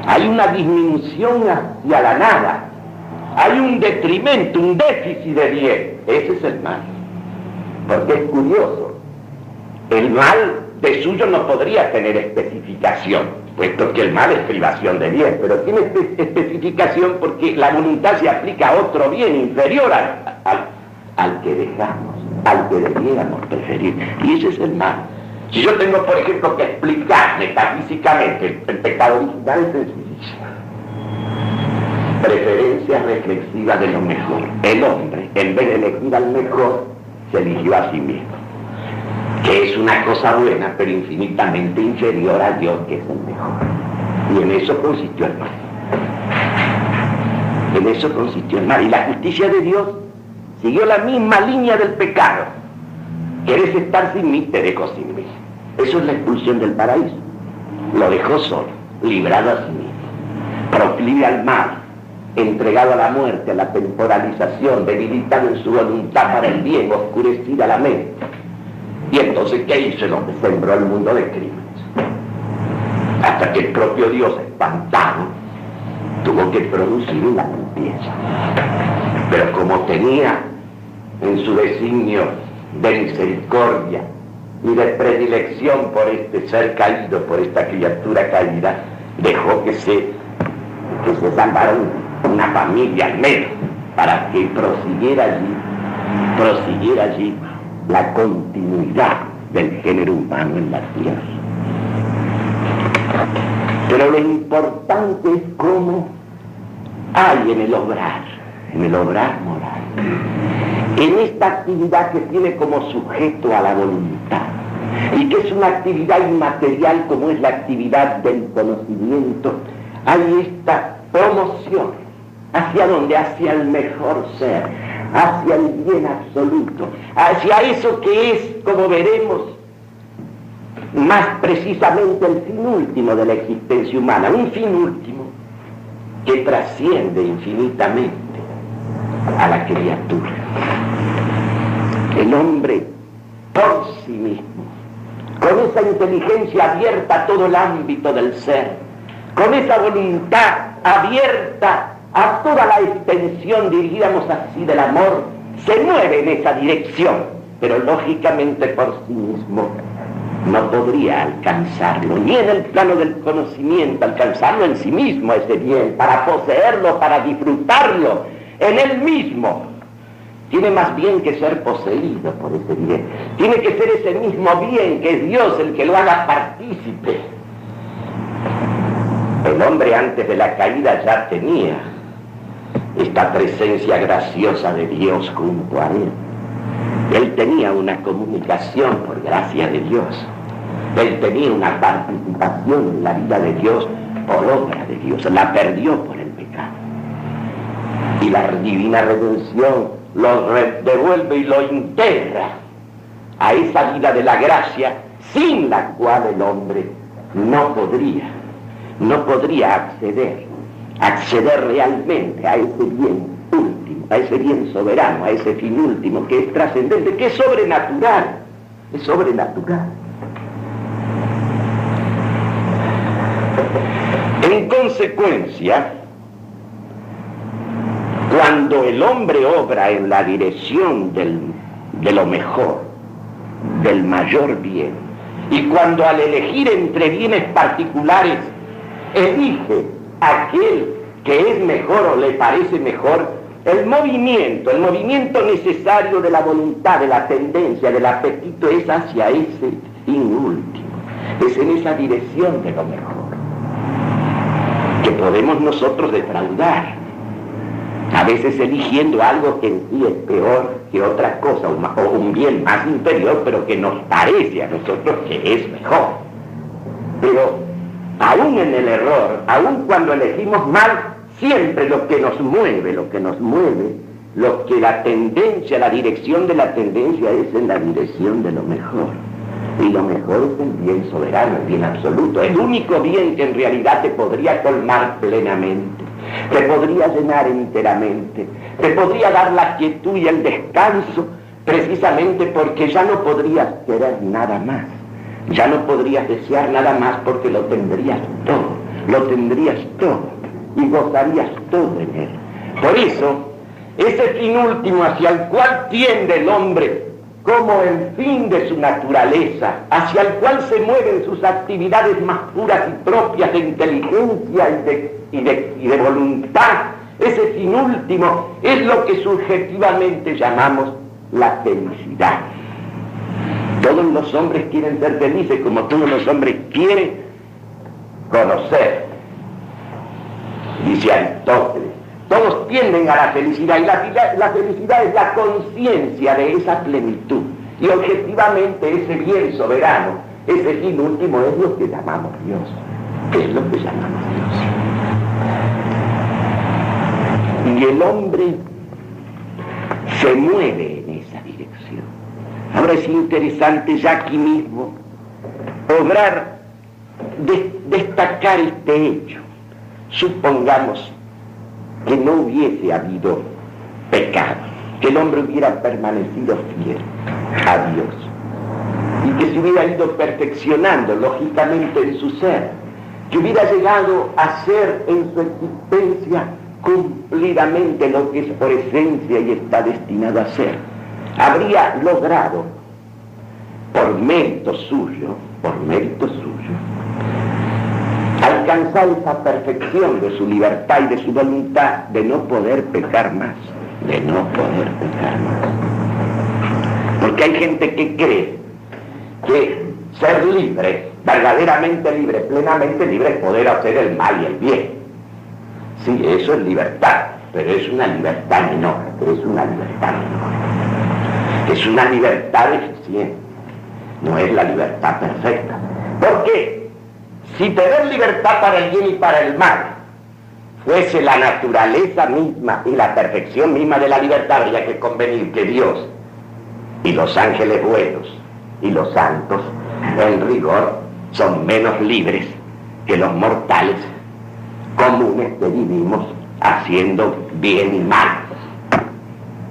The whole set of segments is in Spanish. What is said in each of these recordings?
Hay una disminución hacia la nada. Hay un detrimento, un déficit de bien. Ese es el mal. Porque es curioso. El mal de suyo no podría tener especificación, puesto que el mal es privación de bien, pero tiene especificación porque la voluntad se aplica a otro bien inferior al que dejamos, al que debiéramos preferir. Y ese es el mal. Si yo tengo, por ejemplo, que explicar metafísicamente el pecado original, es sencillísimo. Preferencia reflexiva de lo mejor. El hombre, en vez de elegir al mejor, se eligió a sí mismo, que es una cosa buena, pero infinitamente inferior a Dios, que es el mejor. Y en eso consistió el mal. En eso consistió el mal. Y la justicia de Dios siguió la misma línea del pecado. ¿Quieres estar sin mí? Te dejo sin mí. Eso es la expulsión del paraíso. Lo dejó solo, librado a sí mismo, proclive al mal, entregado a la muerte, a la temporalización, debilitado en su voluntad para el bien, oscurecida la mente. Y entonces, ¿qué hizo? Lo que sembró el mundo de crímenes. Hasta que el propio Dios, espantado, tuvo que producir una limpieza. Pero como tenía en su designio de misericordia y de predilección por este ser caído, por esta criatura caída, dejó que se salvara una familia al menos, para que prosiguiera allí la continuidad del género humano en la tierra. Pero lo importante es cómo hay en el obrar moral, en esta actividad que tiene como sujeto a la voluntad, y que es una actividad inmaterial como es la actividad del conocimiento, hay esta promoción. ¿Hacia dónde? Hacia el mejor ser, hacia el bien absoluto, hacia eso que es, como veremos, más precisamente el fin último de la existencia humana, un fin último que trasciende infinitamente a la criatura. El hombre por sí mismo, con esa inteligencia abierta a todo el ámbito del ser, con esa voluntad abierta a toda la extensión, diríamos así, del amor, se mueve en esa dirección, pero lógicamente por sí mismo no podría alcanzarlo, ni en el plano del conocimiento, alcanzarlo en sí mismo ese bien, para poseerlo, para disfrutarlo en él mismo. Tiene más bien que ser poseído por ese bien, tiene que ser ese mismo bien que es Dios el que lo haga partícipe. El hombre antes de la caída ya tenía esta presencia graciosa de Dios junto a él. Él tenía una comunicación por gracia de Dios. Él tenía una participación en la vida de Dios por obra de Dios. La perdió por el pecado. Y la divina redención lo devuelve y lo integra a esa vida de la gracia, sin la cual el hombre no podría acceder realmente a ese bien último, a ese bien soberano, a ese fin último que es trascendente, que es sobrenatural, es sobrenatural. En consecuencia, cuando el hombre obra en la dirección de lo mejor, del mayor bien, y cuando al elegir entre bienes particulares elige aquel que es mejor o le parece mejor, el movimiento necesario de la voluntad, de la tendencia, del apetito es hacia ese fin último, es en esa dirección de lo mejor que podemos nosotros defraudar, a veces eligiendo algo que en sí es peor que otra cosa, o un bien más inferior, pero que nos parece a nosotros que es mejor. Pero aún en el error, aún cuando elegimos mal, siempre lo que nos mueve, lo que la tendencia, la dirección de la tendencia es en la dirección de lo mejor. Y lo mejor es el bien soberano, el bien absoluto, el único bien que en realidad te podría colmar plenamente, te podría llenar enteramente, te podría dar la quietud y el descanso, precisamente porque ya no podrías querer nada más, ya no podrías desear nada más porque lo tendrías todo. lo tendrías todo y gozarías todo en él. Por eso, ese fin último hacia el cual tiende el hombre como el fin de su naturaleza, hacia el cual se mueven sus actividades más puras y propias de inteligencia y de voluntad, ese fin último es lo que subjetivamente llamamos la felicidad. Todos los hombres quieren ser felices, como todos los hombres quieren conocer. Dice Aristóteles, todos tienden a la felicidad, y la felicidad es la conciencia de esa plenitud. Y objetivamente ese bien soberano, ese fin último es lo que llamamos Dios. ¿Qué es lo que llamamos Dios? Y el hombre se mueve en esa dirección. Ahora es interesante ya aquí mismo destacar este hecho. Supongamos que no hubiese habido pecado, que el hombre hubiera permanecido fiel a Dios y que se hubiera ido perfeccionando lógicamente en su ser, que hubiera llegado a ser en su existencia cumplidamente lo que es por esencia y está destinado a ser. Habría logrado por mérito suyo, alcanzar esa perfección de su libertad y de su voluntad de no poder pecar más, Porque hay gente que cree que ser libre, verdaderamente libre, plenamente libre, es poder hacer el mal y el bien. Sí, eso es libertad, pero es una libertad menor, es una libertad deficiente, no es la libertad perfecta. ¿Por qué? Si tener libertad para el bien y para el mal fuese la naturaleza misma y la perfección misma de la libertad, habría que convenir que Dios y los ángeles buenos y los santos, en rigor, son menos libres que los mortales comunes que vivimos haciendo bien y mal,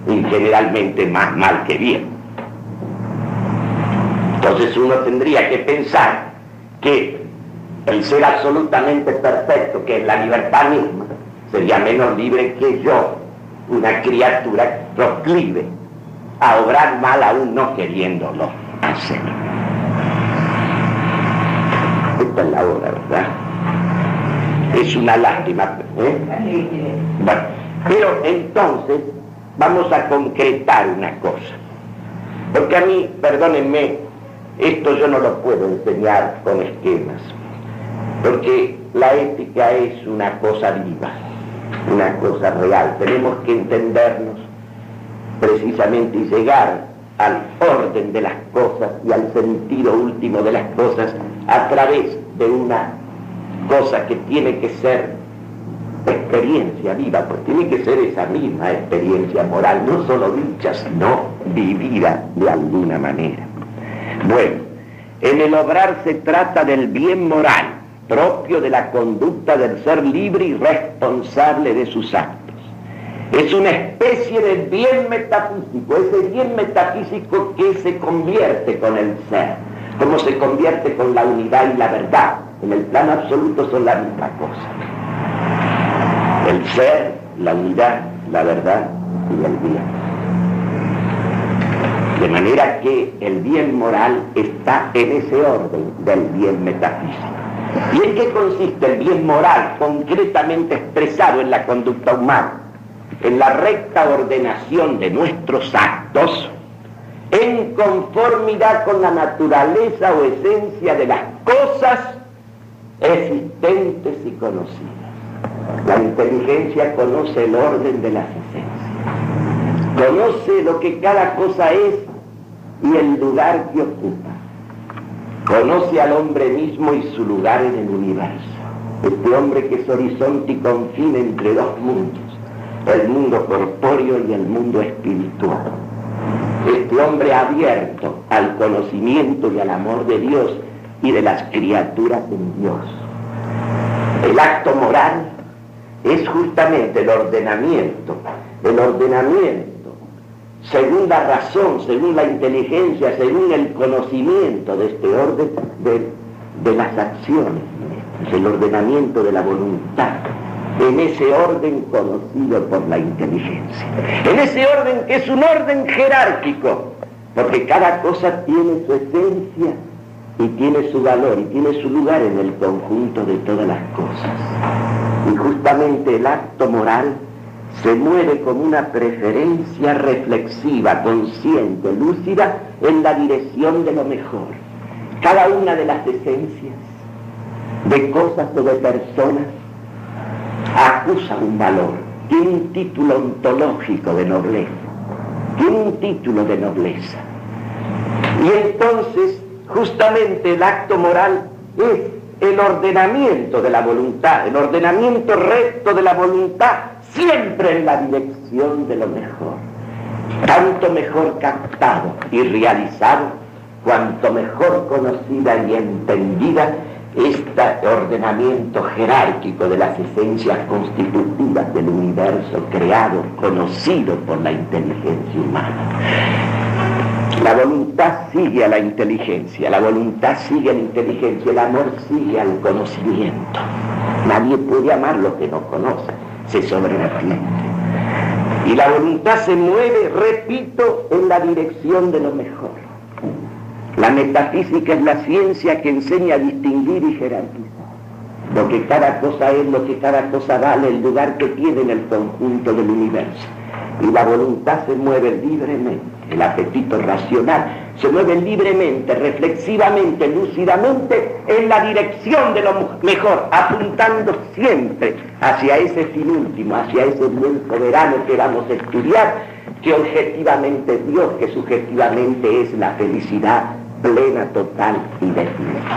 y generalmente más mal que bien. Entonces uno tendría que pensar que el ser absolutamente perfecto, que es la libertad misma, sería menos libre que yo, una criatura proclive a obrar mal aún no queriéndolo hacer. Esta es la obra, ¿verdad? Es una lástima, Bueno, pero entonces vamos a concretar una cosa, porque a mí, perdónenme, esto yo no lo puedo enseñar con esquemas, porque la ética es una cosa viva, una cosa real. Tenemos que entendernos precisamente y llegar al orden de las cosas y al sentido último de las cosas a través de una cosa que tiene que ser experiencia viva, pues tiene que ser esa misma experiencia moral, no solo dicha, sino vivida de alguna manera. Bueno, en el obrar se trata del bien moral, propio de la conducta del ser libre y responsable de sus actos. Es una especie de bien metafísico, ese bien metafísico que se convierte con el ser, como se convierte con la unidad y la verdad. En el plano absoluto son la misma cosa. El ser, la unidad, la verdad y el bien. De manera que el bien moral está en ese orden del bien metafísico. ¿Y en qué consiste el bien moral concretamente expresado en la conducta humana? En la recta ordenación de nuestros actos en conformidad con la naturaleza o esencia de las cosas existentes y conocidas. La inteligencia conoce el orden de las esencias, conoce lo que cada cosa es y el lugar que ocupa, conoce al hombre mismo y su lugar en el universo. Este hombre que es horizonte y confín entre dos mundos, el mundo corpóreo y el mundo espiritual. Este hombre abierto al conocimiento y al amor de Dios y de las criaturas en Dios. El acto moral es justamente el ordenamiento según la razón, según la inteligencia, según el conocimiento de este orden de las acciones nuestras. es el ordenamiento de la voluntad, en ese orden conocido por la inteligencia, en ese orden que es un orden jerárquico, porque cada cosa tiene su esencia y tiene su valor y tiene su lugar en el conjunto de todas las cosas. Y justamente el acto moral se mueve como una preferencia reflexiva, consciente, lúcida, en la dirección de lo mejor. Cada una de las esencias, de cosas o de personas, acusa un valor, tiene un título ontológico de nobleza, tiene un título de nobleza. Y entonces, justamente el acto moral es el ordenamiento de la voluntad, el ordenamiento recto de la voluntad, siempre en la dirección de lo mejor. Tanto mejor captado y realizado, cuanto mejor conocida y entendida este ordenamiento jerárquico de las esencias constitutivas del universo creado, conocido por la inteligencia humana. La voluntad sigue a la inteligencia, la voluntad sigue a la inteligencia, el amor sigue al conocimiento. Nadie puede amar lo que no conoce, se sobreentiende. Y la voluntad se mueve, repito, en la dirección de lo mejor. La metafísica es la ciencia que enseña a distinguir y jerarquizar lo que cada cosa es, lo que cada cosa vale, el lugar que tiene en el conjunto del universo. Y la voluntad se mueve libremente, el apetito racional se mueve libremente, reflexivamente, lúcidamente, en la dirección de lo mejor, apuntando siempre hacia ese fin último, hacia ese bien soberano que vamos a estudiar, que objetivamente es Dios, que subjetivamente es la felicidad plena, total y definitiva.